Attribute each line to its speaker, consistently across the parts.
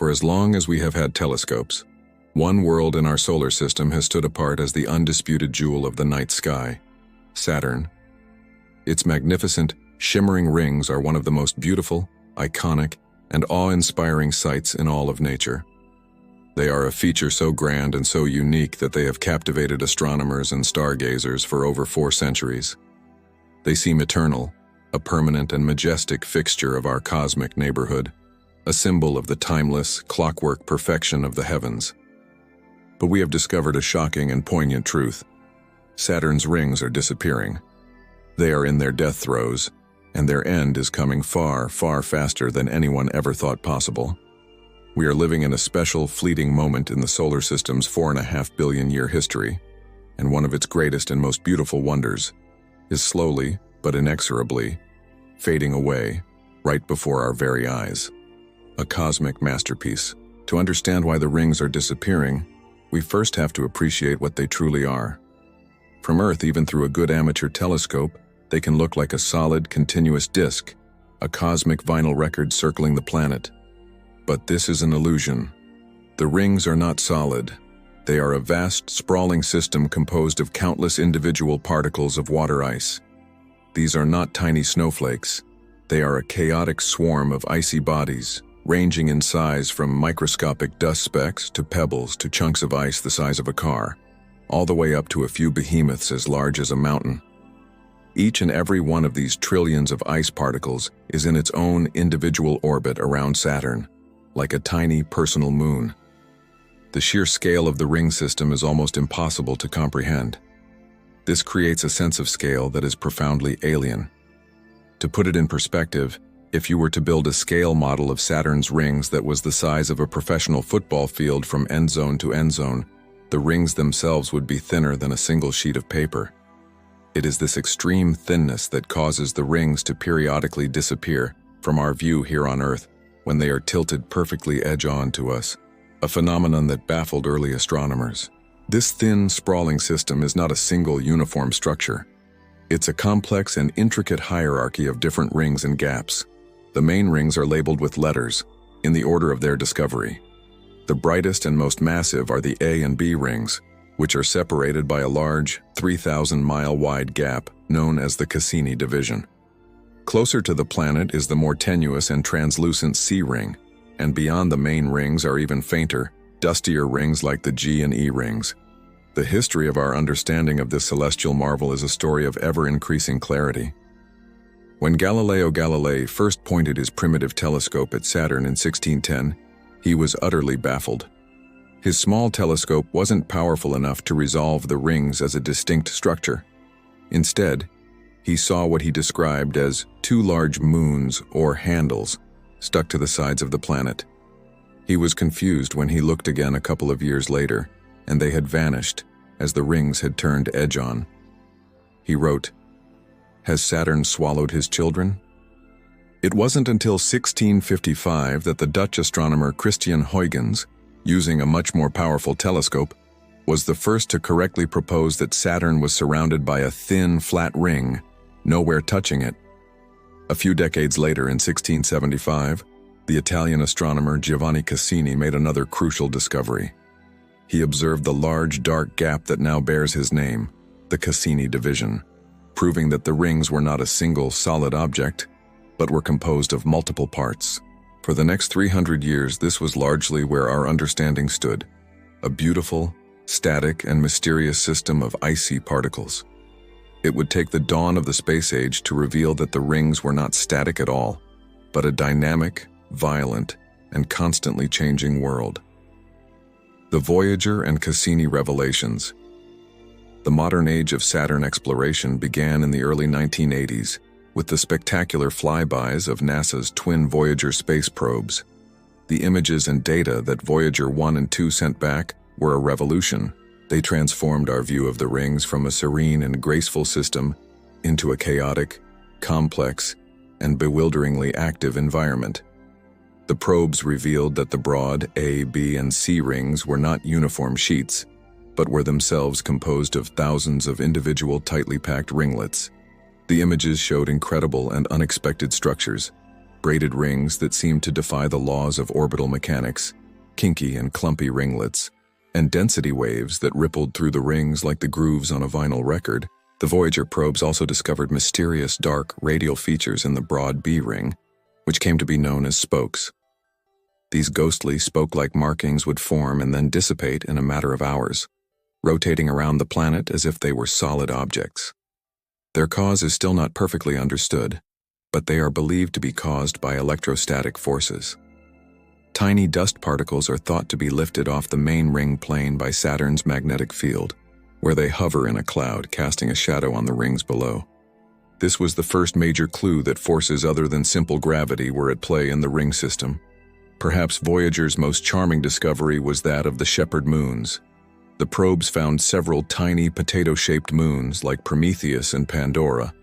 Speaker 1: For as long as we have had telescopes, one world in our solar system has stood apart as the undisputed jewel of the night sky, Saturn. Its magnificent, shimmering rings are one of the most beautiful, iconic, and awe-inspiring sights in all of nature. They are a feature so grand and so unique that they have captivated astronomers and stargazers for over 4 centuries. They seem eternal, a permanent and majestic fixture of our cosmic neighborhood, a symbol of the timeless, clockwork perfection of the heavens. But we have discovered a shocking and poignant truth. Saturn's rings are disappearing. They are in their death throes, and their end is coming far, far faster than anyone ever thought possible. We are living in a special, fleeting moment in the solar system's 4.5 billion-year history, and one of its greatest and most beautiful wonders is slowly, but inexorably, fading away right before our very eyes. A cosmic masterpiece. To understand why the rings are disappearing, we first have to appreciate what they truly are. From Earth, even through a good amateur telescope, they can look like a solid, continuous disk, a cosmic vinyl record circling the planet. But this is an illusion. The rings are not solid. They are a vast, sprawling system composed of countless individual particles of water ice. These are not tiny snowflakes. They are a chaotic swarm of icy bodies, ranging in size from microscopic dust specks to pebbles to chunks of ice the size of a car, all the way up to a few behemoths as large as a mountain. Each and every one of these trillions of ice particles is in its own individual orbit around Saturn, like a tiny personal moon. The sheer scale of the ring system is almost impossible to comprehend. This creates a sense of scale that is profoundly alien. To put it in perspective, if you were to build a scale model of Saturn's rings that was the size of a professional football field from end zone to end zone, the rings themselves would be thinner than a single sheet of paper. It is this extreme thinness that causes the rings to periodically disappear from our view here on Earth when they are tilted perfectly edge-on to us, a phenomenon that baffled early astronomers. This thin, sprawling system is not a single uniform structure. It's a complex and intricate hierarchy of different rings and gaps. The main rings are labeled with letters, in the order of their discovery. The brightest and most massive are the A and B rings, which are separated by a large, 3,000-mile-wide gap known as the Cassini division. Closer to the planet is the more tenuous and translucent C ring, and beyond the main rings are even fainter, dustier rings like the G and E rings. The history of our understanding of this celestial marvel is a story of ever-increasing clarity. When Galileo Galilei first pointed his primitive telescope at Saturn in 1610, he was utterly baffled. His small telescope wasn't powerful enough to resolve the rings as a distinct structure. Instead, he saw what he described as 2 large moons or handles stuck to the sides of the planet. He was confused when he looked again a couple of years later, and they had vanished as the rings had turned edge-on. He wrote, "Has Saturn swallowed his children?" It wasn't until 1655 that the Dutch astronomer Christian Huygens, using a much more powerful telescope, was the first to correctly propose that Saturn was surrounded by a thin, flat ring, nowhere touching it. A few decades later, in 1675, the Italian astronomer Giovanni Cassini made another crucial discovery. He observed the large, dark gap that now bears his name, the Cassini division, proving that the rings were not a single, solid object, but were composed of multiple parts. For the next 300 years, this was largely where our understanding stood, a beautiful, static, and mysterious system of icy particles. It would take the dawn of the space age to reveal that the rings were not static at all, but a dynamic, violent, and constantly changing world. The Voyager and Cassini revelations. The modern age of Saturn exploration began in the early 1980s with the spectacular flybys of NASA's twin Voyager space probes. The images and data that Voyager 1 and 2 sent back were a revolution. They transformed our view of the rings from a serene and graceful system into a chaotic, complex, and bewilderingly active environment. The probes revealed that the broad A, B, and C rings were not uniform sheets, but were themselves composed of thousands of individual tightly packed ringlets. The images showed incredible and unexpected structures, braided rings that seemed to defy the laws of orbital mechanics, kinky and clumpy ringlets, and density waves that rippled through the rings like the grooves on a vinyl record. The Voyager probes also discovered mysterious dark radial features in the broad B ring, which came to be known as spokes. These ghostly spoke-like markings would form and then dissipate in a matter of hours, rotating around the planet as if they were solid objects. Their cause is still not perfectly understood, but they are believed to be caused by electrostatic forces. Tiny dust particles are thought to be lifted off the main ring plane by Saturn's magnetic field, where they hover in a cloud, casting a shadow on the rings below. This was the first major clue that forces other than simple gravity were at play in the ring system. Perhaps Voyager's most charming discovery was that of the shepherd moons. The probes found several tiny potato-shaped moons like Prometheus and Pandora,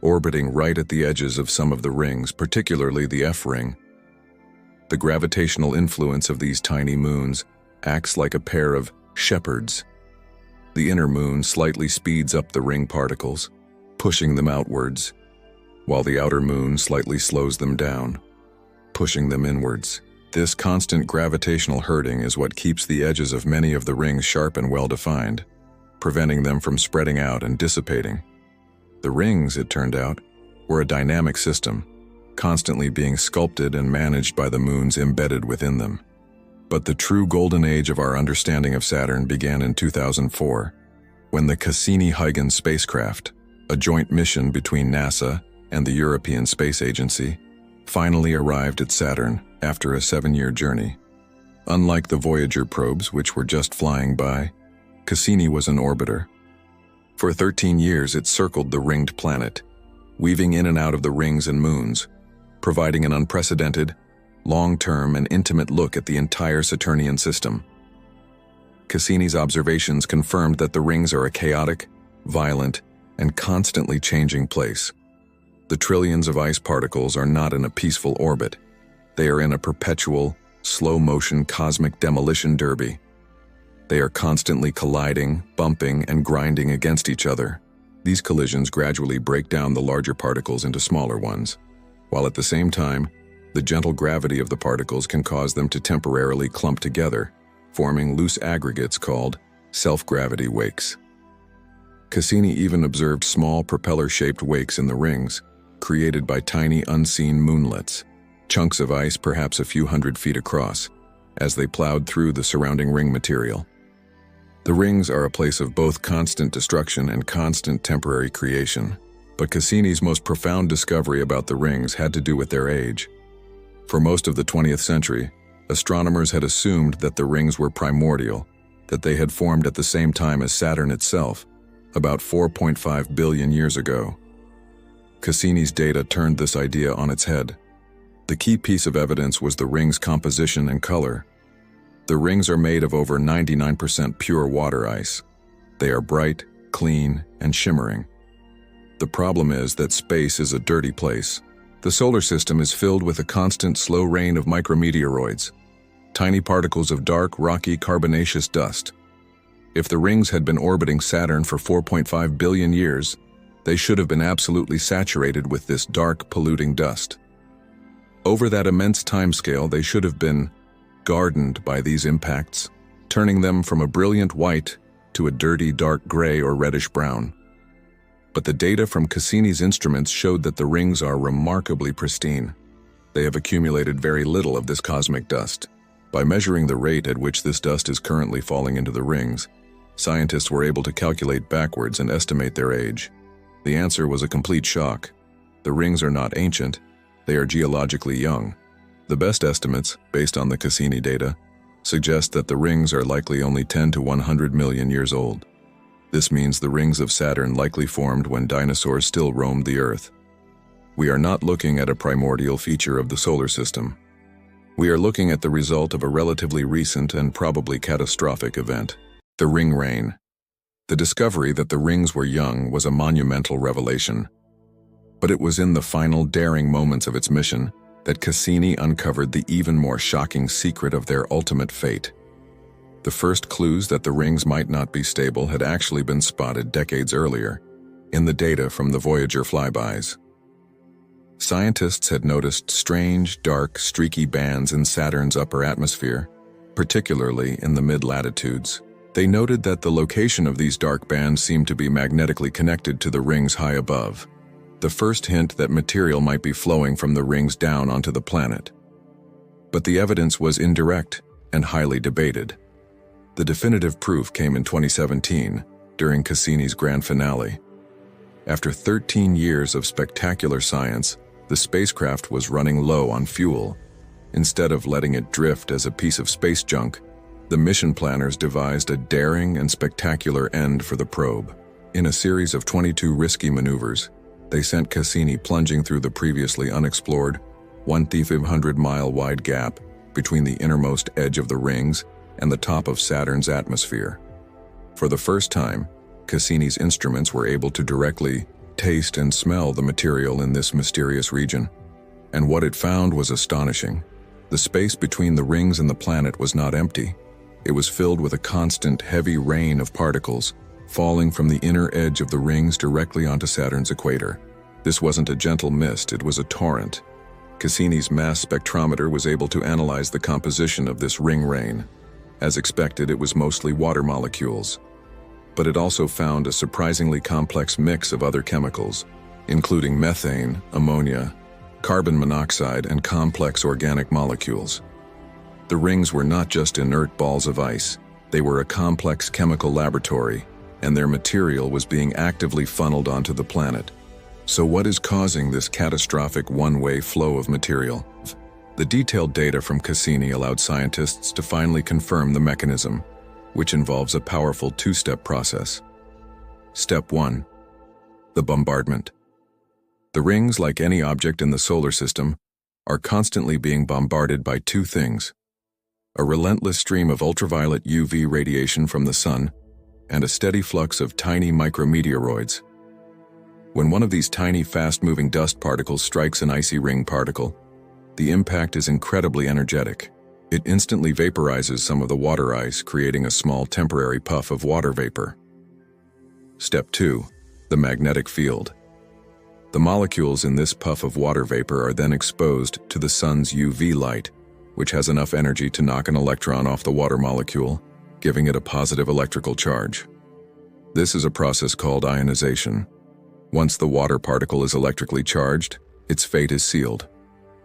Speaker 1: orbiting right at the edges of some of the rings, particularly the F ring. The gravitational influence of these tiny moons acts like a pair of shepherds. The inner moon slightly speeds up the ring particles, pushing them outwards, while the outer moon slightly slows them down, pushing them inwards. This constant gravitational herding is what keeps the edges of many of the rings sharp and well-defined, preventing them from spreading out and dissipating. The rings, it turned out, were a dynamic system, constantly being sculpted and managed by the moons embedded within them. But the true golden age of our understanding of Saturn began in 2004, when the Cassini-Huygens spacecraft, a joint mission between NASA and the European Space Agency, finally arrived at Saturn after a 7-year journey. Unlike the Voyager probes, which were just flying by, Cassini was an orbiter. For 13 years it circled the ringed planet, weaving in and out of the rings and moons, providing an unprecedented, long-term and intimate look at the entire Saturnian system. Cassini's observations confirmed that the rings are a chaotic, violent, and constantly changing place. The trillions of ice particles are not in a peaceful orbit. They are in a perpetual, slow-motion cosmic demolition derby. They are constantly colliding, bumping, and grinding against each other. These collisions gradually break down the larger particles into smaller ones, while at the same time, the gentle gravity of the particles can cause them to temporarily clump together, forming loose aggregates called self-gravity wakes. Cassini even observed small propeller-shaped wakes in the rings, created by tiny unseen moonlets, chunks of ice perhaps a few hundred feet across, as they plowed through the surrounding ring material. The rings are a place of both constant destruction and constant temporary creation, but Cassini's most profound discovery about the rings had to do with their age. For most of the 20th century, astronomers had assumed that the rings were primordial, that they had formed at the same time as Saturn itself, about 4.5 billion years ago. Cassini's data turned this idea on its head. The key piece of evidence was the rings' composition and color. The rings are made of over 99% pure water ice. They are bright, clean, and shimmering. The problem is that space is a dirty place. The solar system is filled with a constant slow rain of micrometeoroids, tiny particles of dark, rocky, carbonaceous dust. If the rings had been orbiting Saturn for 4.5 billion years, they should have been absolutely saturated with this dark, polluting dust. Over that immense timescale, they should have been gardened by these impacts, turning them from a brilliant white to a dirty, dark gray or reddish brown. But the data from Cassini's instruments showed that the rings are remarkably pristine. They have accumulated very little of this cosmic dust. By measuring the rate at which this dust is currently falling into the rings, scientists were able to calculate backwards and estimate their age. The answer was a complete shock. The rings are not ancient, they are geologically young. The best estimates, based on the Cassini data, suggest that the rings are likely only 10 to 100 million years old. This means the rings of Saturn likely formed when dinosaurs still roamed the Earth. We are not looking at a primordial feature of the solar system. We are looking at the result of a relatively recent and probably catastrophic event, the ring rain. The discovery that the rings were young was a monumental revelation. But it was in the final daring moments of its mission that Cassini uncovered the even more shocking secret of their ultimate fate. The first clues that the rings might not be stable had actually been spotted decades earlier, in the data from the Voyager flybys. Scientists had noticed strange, dark, streaky bands in Saturn's upper atmosphere, particularly in the mid-latitudes. They noted that the location of these dark bands seemed to be magnetically connected to the rings high above, the first hint that material might be flowing from the rings down onto the planet. But the evidence was indirect and highly debated. The definitive proof came in 2017, during Cassini's grand finale. After 13 years of spectacular science, the spacecraft was running low on fuel. Instead of letting it drift as a piece of space junk, the mission planners devised a daring and spectacular end for the probe. In a series of 22 risky maneuvers, they sent Cassini plunging through the previously unexplored 1,500-mile wide gap between the innermost edge of the rings and the top of Saturn's atmosphere. For the first time, Cassini's instruments were able to directly taste and smell the material in this mysterious region. And what it found was astonishing. The space between the rings and the planet was not empty. It was filled with a constant, heavy rain of particles, falling from the inner edge of the rings directly onto Saturn's equator. This wasn't a gentle mist, it was a torrent. Cassini's mass spectrometer was able to analyze the composition of this ring rain. As expected, it was mostly water molecules. But it also found a surprisingly complex mix of other chemicals, including methane, ammonia, carbon monoxide, and complex organic molecules. The rings were not just inert balls of ice, they were a complex chemical laboratory, and their material was being actively funneled onto the planet. So what is causing this catastrophic one-way flow of material? The detailed data from Cassini allowed scientists to finally confirm the mechanism, which involves a powerful two-step process. Step 1. The bombardment. The rings, like any object in the solar system, are constantly being bombarded by two things: a relentless stream of ultraviolet UV radiation from the sun, and a steady flux of tiny micrometeoroids. When one of these tiny, fast-moving dust particles strikes an icy ring particle, the impact is incredibly energetic. It instantly vaporizes some of the water ice, creating a small temporary puff of water vapor. Step 2. The magnetic field. The molecules in this puff of water vapor are then exposed to the sun's UV light, which has enough energy to knock an electron off the water molecule, giving it a positive electrical charge. This is a process called ionization. Once the water particle is electrically charged, its fate is sealed.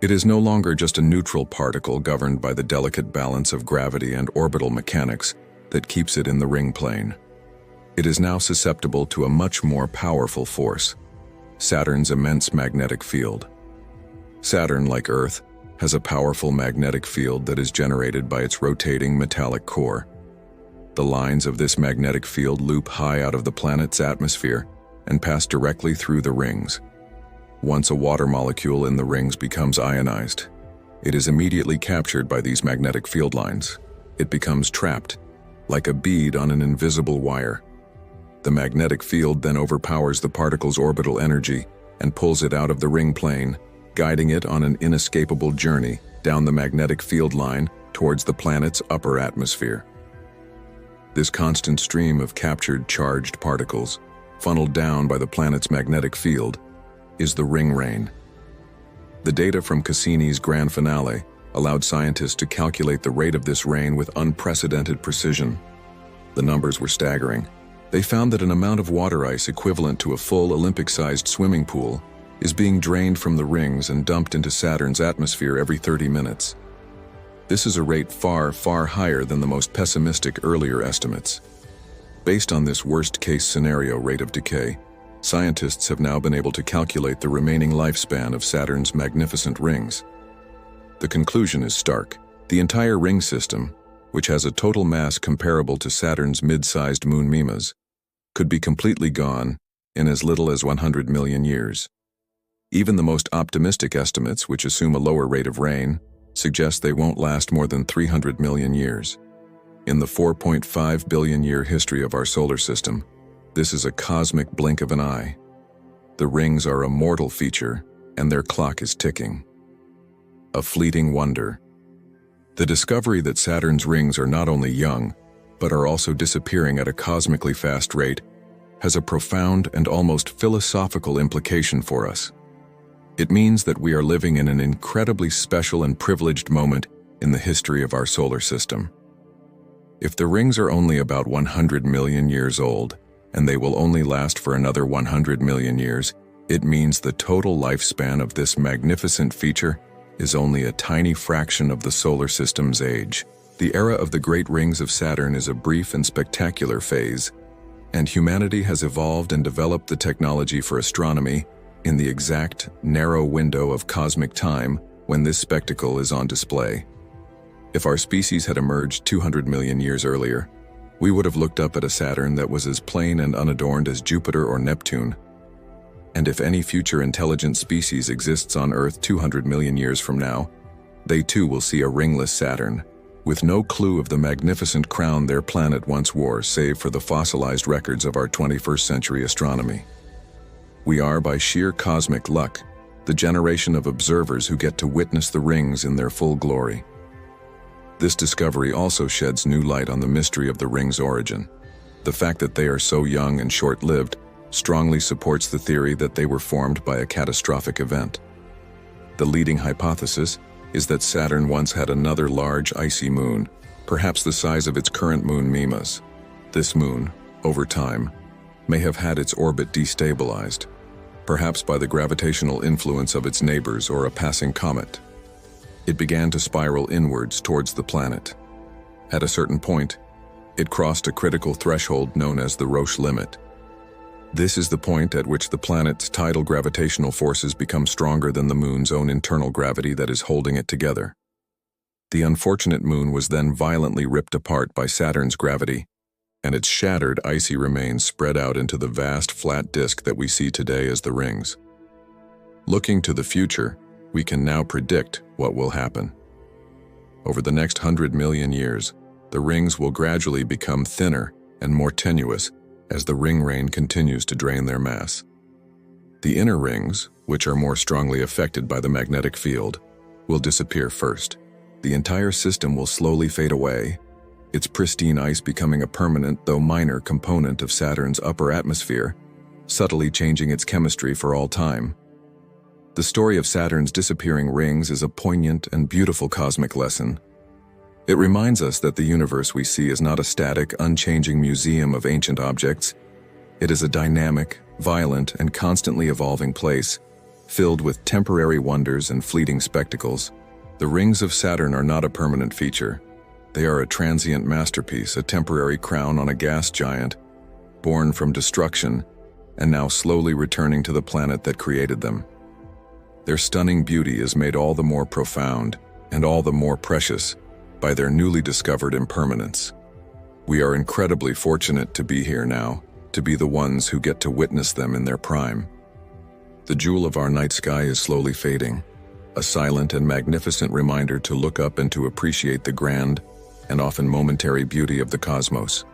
Speaker 1: It is no longer just a neutral particle governed by the delicate balance of gravity and orbital mechanics that keeps it in the ring plane. It is now susceptible to a much more powerful force: Saturn's immense magnetic field. Saturn, like Earth, has a powerful magnetic field that is generated by its rotating metallic core. The lines of this magnetic field loop high out of the planet's atmosphere and pass directly through the rings. Once a water molecule in the rings becomes ionized, it is immediately captured by these magnetic field lines. It becomes trapped, like a bead on an invisible wire. The magnetic field then overpowers the particle's orbital energy and pulls it out of the ring plane, guiding it on an inescapable journey down the magnetic field line towards the planet's upper atmosphere. This constant stream of captured charged particles, funneled down by the planet's magnetic field, is the ring rain. The data from Cassini's grand finale allowed scientists to calculate the rate of this rain with unprecedented precision. The numbers were staggering. They found that an amount of water ice equivalent to a full Olympic-sized swimming pool is being drained from the rings and dumped into Saturn's atmosphere every 30 minutes. This is a rate far, far higher than the most pessimistic earlier estimates. Based on this worst-case scenario rate of decay, scientists have now been able to calculate the remaining lifespan of Saturn's magnificent rings. The conclusion is stark. The entire ring system, which has a total mass comparable to Saturn's mid-sized moon Mimas, could be completely gone in as little as 100 million years. Even the most optimistic estimates, which assume a lower rate of rain, suggest they won't last more than 300 million years. In the 4.5 billion year history of our solar system, this is a cosmic blink of an eye. The rings are a mortal feature, and their clock is ticking. A fleeting wonder. The discovery that Saturn's rings are not only young, but are also disappearing at a cosmically fast rate, has a profound and almost philosophical implication for us. It means that we are living in an incredibly special and privileged moment in the history of our solar system. If the rings are only about 100 million years old, and they will only last for another 100 million years, it means the total lifespan of this magnificent feature is only a tiny fraction of the solar system's age. The era of the Great Rings of Saturn is a brief and spectacular phase, and humanity has evolved and developed the technology for astronomy in the exact, narrow window of cosmic time when this spectacle is on display. If our species had emerged 200 million years earlier, we would have looked up at a Saturn that was as plain and unadorned as Jupiter or Neptune. And if any future intelligent species exists on Earth 200 million years from now, they too will see a ringless Saturn, with no clue of the magnificent crown their planet once wore save for the fossilized records of our 21st century astronomy. We are, by sheer cosmic luck, the generation of observers who get to witness the rings in their full glory. This discovery also sheds new light on the mystery of the rings' origin. The fact that they are so young and short-lived strongly supports the theory that they were formed by a catastrophic event. The leading hypothesis is that Saturn once had another large icy moon, perhaps the size of its current moon Mimas. This moon, over time, may have had its orbit destabilized, perhaps by the gravitational influence of its neighbors or a passing comet. It began to spiral inwards towards the planet. At a certain point, it crossed a critical threshold known as the Roche limit. This is the point at which the planet's tidal gravitational forces become stronger than the moon's own internal gravity that is holding it together. The unfortunate moon was then violently ripped apart by Saturn's gravity, and its shattered icy remains spread out into the vast flat disk that we see today as the rings. Looking to the future, we can now predict what will happen. Over the next 100 million years, the rings will gradually become thinner and more tenuous as the ring rain continues to drain their mass. The inner rings, which are more strongly affected by the magnetic field, will disappear first. The entire system will slowly fade away, its pristine ice becoming a permanent though minor component of Saturn's upper atmosphere, subtly changing its chemistry for all time. The story of Saturn's disappearing rings is a poignant and beautiful cosmic lesson. It reminds us that the universe we see is not a static, unchanging museum of ancient objects. It is a dynamic, violent, and constantly evolving place, filled with temporary wonders and fleeting spectacles. The rings of Saturn are not a permanent feature. They are a transient masterpiece, a temporary crown on a gas giant, born from destruction, and now slowly returning to the planet that created them. Their stunning beauty is made all the more profound and all the more precious by their newly discovered impermanence. We are incredibly fortunate to be here now, to be the ones who get to witness them in their prime. The jewel of our night sky is slowly fading, a silent and magnificent reminder to look up and to appreciate the grand and often momentary beauty of the cosmos.